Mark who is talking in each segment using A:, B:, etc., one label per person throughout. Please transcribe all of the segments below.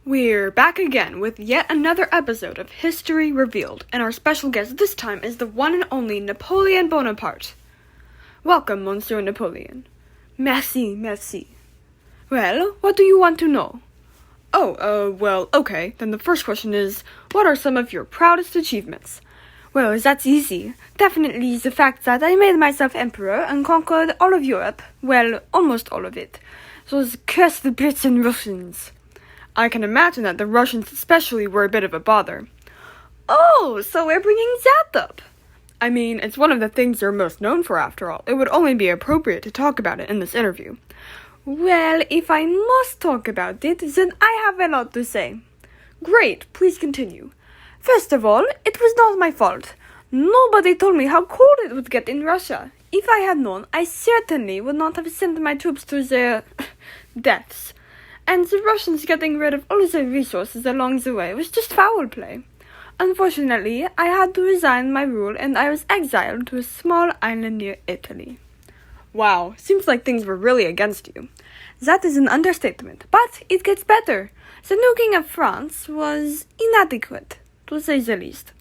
A: We're back again with yet another episode of History Revealed, and our special guest this time is the one and only Napoleon Bonaparte. Welcome, Monsieur Napoleon. Merci, merci. Well, what do you want to know? Well, okay, then the first question is, what are some of your proudest achievements? Well, that's easy. Definitely the fact that I made myself emperor and conquered all of Europe. Well, almost all of it. Those cursed Brits and Russians. I can imagine that the Russians especially were a bit of a bother. Oh, so we're bringing that up. I mean, it's one of the things they're most known for after all. It would only be appropriate to talk about it in this interview. Well, if I must talk about it, then I have a lot to say. Great, please continue. First of all, it was not my fault. Nobody told me how cold it would get in Russia. If I had known, I certainly would not have sent my troops to their deaths. And the Russians getting rid of all their resources along the way was just foul play. Unfortunately, I had to resign my rule and I was exiled to a small island near Italy. Wow, seems like things were really against you. That is an understatement, but it gets better. The new king of France was inadequate, to say the least.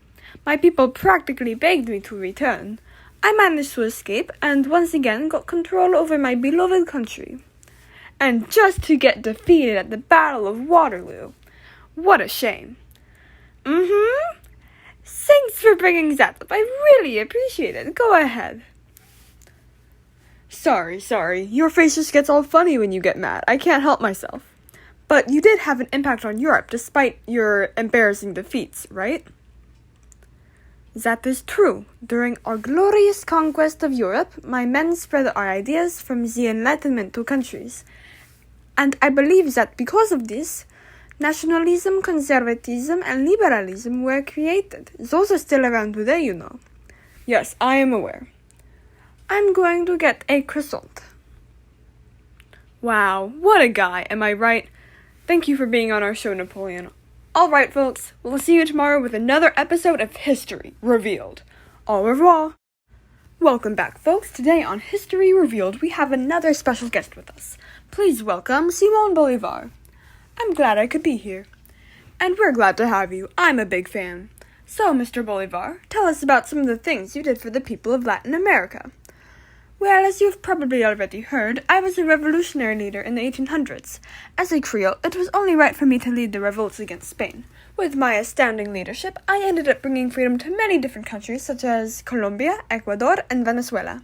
A: My people practically begged me to return. I managed to escape and once again got control over my beloved country. And just to get defeated at the Battle of Waterloo. What a shame. Thanks for bringing that up. I really appreciate it. Go ahead. Sorry. Your face just gets all funny when you get mad. I can't help myself. But you did have an impact on Europe despite your embarrassing defeats, right? That is true. During our glorious conquest of Europe, my men spread our ideas from the Enlightenment to countries. And I believe that because of this, nationalism, conservatism, and liberalism were created. Those are still around today, you know. Yes, I am aware. I'm going to get a croissant. Wow, what a guy, am I right? Thank you for being on our show, Napoleon. Alright, folks, we'll see you tomorrow with another episode of History Revealed. Au revoir. Welcome back, folks. Today on History Revealed, we have another special guest with us. Please welcome Simon Bolivar. I'm glad I could be here. And we're glad to have you. I'm a big fan. So, Mr. Bolivar, tell us about some of the things you did for the people of Latin America. Well, as you've probably already heard, I was a revolutionary leader in the 1800s. As a Creole, it was only right for me to lead the revolts against Spain. With my astounding leadership, I ended up bringing freedom to many different countries such as Colombia, Ecuador, and Venezuela.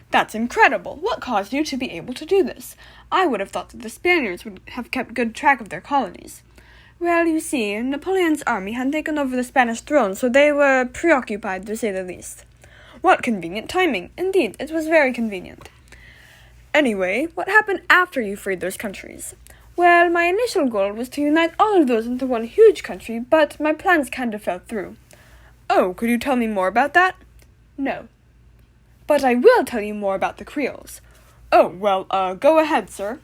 A: That's incredible! What caused you to be able to do this? I would have thought that the Spaniards would have kept good track of their colonies. Well, you see, Napoleon's army had taken over the Spanish throne, so they were preoccupied, to say the least. What convenient timing! Indeed, it was very convenient. Anyway, what happened after you freed those countries? Well, my initial goal was to unite all of those into one huge country, but my plans kind of fell through. Oh, could you tell me more about that? No. But I will tell you more about the Creoles. Oh, well, go ahead, sir.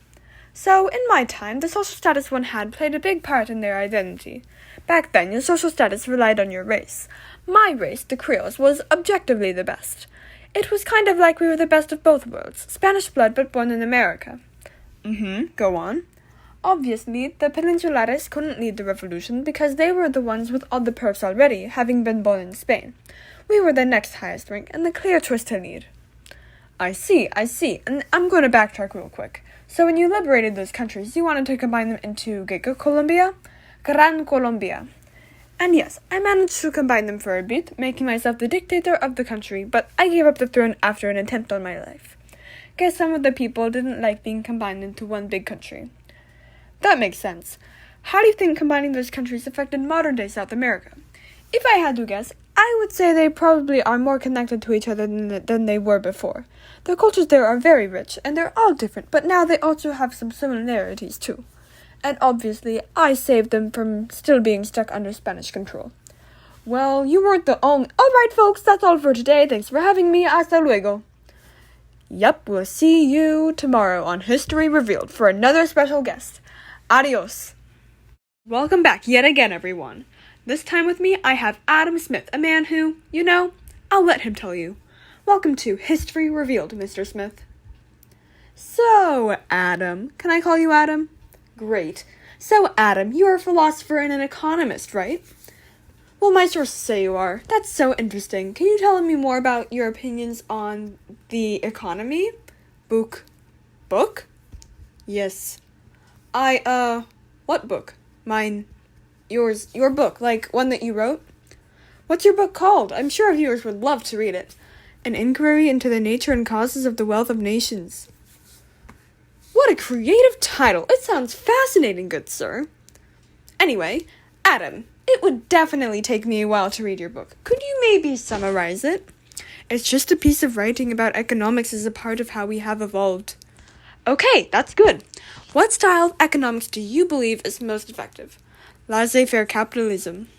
A: So, in my time, the social status one had played a big part in their identity. Back then, your social status relied on your race. My race, the Creoles, was objectively the best. It was kind of like we were the best of both worlds, Spanish blood but born in America. Go on. Obviously, the Peninsulares couldn't lead the revolution because they were the ones with all the perks already, having been born in Spain. We were the next highest rank and the clear choice to lead. I see, and I'm going to backtrack real quick. So when you liberated those countries, you wanted to combine them into Gran Colombia. And yes, I managed to combine them for a bit, making myself the dictator of the country, but I gave up the throne after an attempt on my life. Guess some of the people didn't like being combined into one big country. That makes sense. How do you think combining those countries affected modern-day South America? If I had to guess, I would say they probably are more connected to each other than they were before. The cultures there are very rich, and they're all different, but now they also have some similarities too. And obviously, I saved them from still being stuck under Spanish control. Well, you weren't the only... Alright, folks, that's all for today. Thanks for having me. Hasta luego. Yep, we'll see you tomorrow on History Revealed for another special guest. Adios. Welcome back yet again, everyone. This time with me, I have Adam Smith, a man who, I'll let him tell you. Welcome to History Revealed, Mr. Smith. So, Adam, can I call you Adam? Great. So, Adam, you are a philosopher and an economist, right? Well, my sources say you are. That's so interesting. Can you tell me more about your opinions on the economy? Book? Yes. What book? Mine. Yours. Your book, like one that you wrote? What's your book called? I'm sure viewers would love to read it. An Inquiry into the Nature and Causes of the Wealth of Nations. What a creative title! It sounds fascinating, good sir. Anyway, Adam, it would definitely take me a while to read your book. Could you maybe summarize it? It's just a piece of writing about economics as a part of how we have evolved. Okay, that's good. What style of economics do you believe is most effective? Laissez-faire capitalism.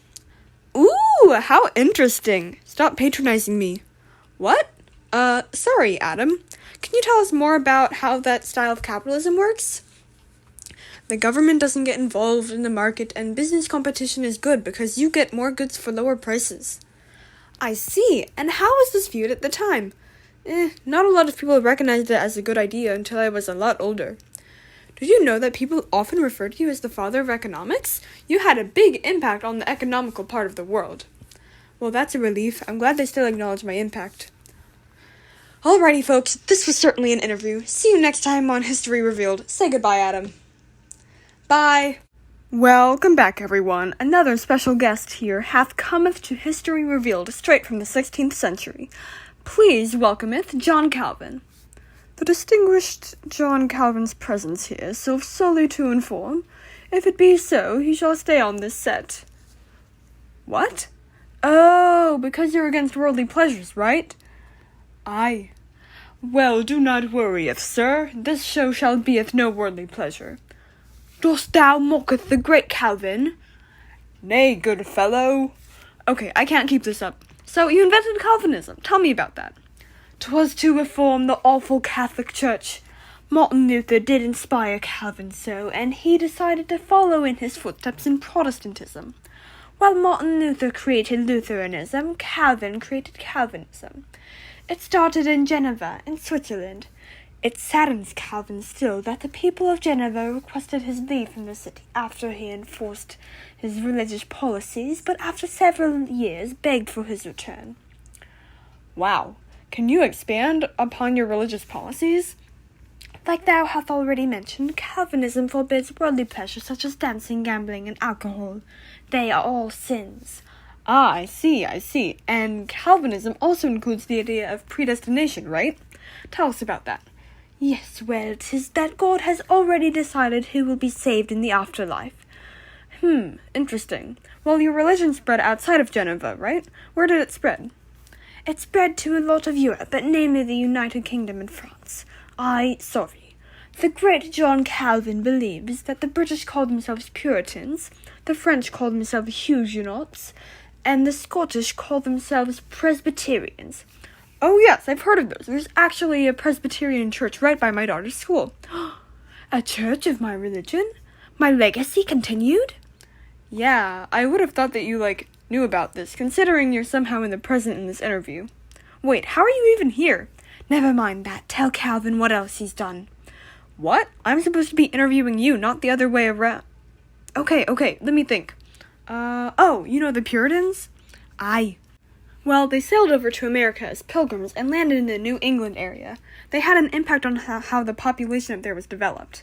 A: Ooh, how interesting. Stop patronizing me. What? Sorry, Adam. Can you tell us more about how that style of capitalism works? The government doesn't get involved in the market and business competition is good because you get more goods for lower prices. I see. And how was this viewed at the time? Not a lot of people recognized it as a good idea until I was a lot older. Did you know that people often refer to you as the father of economics? You had a big impact on the economical part of the world. Well, that's a relief. I'm glad they still acknowledge my impact. Alrighty, folks, this was certainly an interview. See you next time on History Revealed. Say goodbye, Adam. Bye. Welcome back, everyone. Another special guest here hath cometh to History Revealed straight from the 16th century. Please welcometh John Calvin. The distinguished John Calvin's presence here serves solely to inform. If it be so, he shall stay on this set. What? Oh, because you're against worldly pleasures, right? Aye. Well, do not worrieth, sir. This show shall beeth no worldly pleasure. Dost thou mocketh the great Calvin? Nay, good fellow. Okay, I can't keep this up. So, you invented Calvinism. Tell me about that. 'Twas to reform the awful Catholic Church. Martin Luther did inspire Calvin so, and he decided to follow in his footsteps in Protestantism. While Martin Luther created Lutheranism, Calvin created Calvinism. It started in Geneva, in Switzerland. It saddens Calvin still that the people of Geneva requested his leave from the city after he enforced his religious policies, but after several years begged for his return. Wow. Can you expand upon your religious policies? Like thou hast already mentioned, Calvinism forbids worldly pleasures such as dancing, gambling, and alcohol. They are all sins. Ah, I see. And Calvinism also includes the idea of predestination, right? Tell us about that. Yes, well, 'tis that God has already decided who will be saved in the afterlife. Interesting. Well, your religion spread outside of Geneva, right? Where did it spread? It spread to a lot of Europe, but namely the United Kingdom and France. The great John Calvin believes that the British called themselves Puritans, the French called themselves Huguenots, and the Scottish called themselves Presbyterians. Oh yes, I've heard of those. There's actually a Presbyterian church right by my daughter's school. A church of my religion? My legacy continued? Yeah, I would have thought that you, knew about this, considering you're somehow in the present in this interview. Wait, how are you even here? Never mind that. Tell Calvin what else he's done. What? I'm supposed to be interviewing you, not the other way around. Okay, let me think. You know the Puritans? Aye. Well, they sailed over to America as pilgrims and landed in the New England area. They had an impact on how the population up there was developed.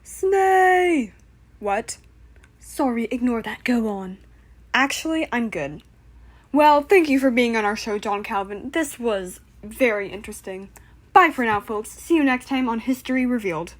A: Snay! What? Sorry, ignore that. Go on. Actually, I'm good. Well, thank you for being on our show, John Calvin. This was very interesting. Bye for now, folks. See you next time on History Revealed.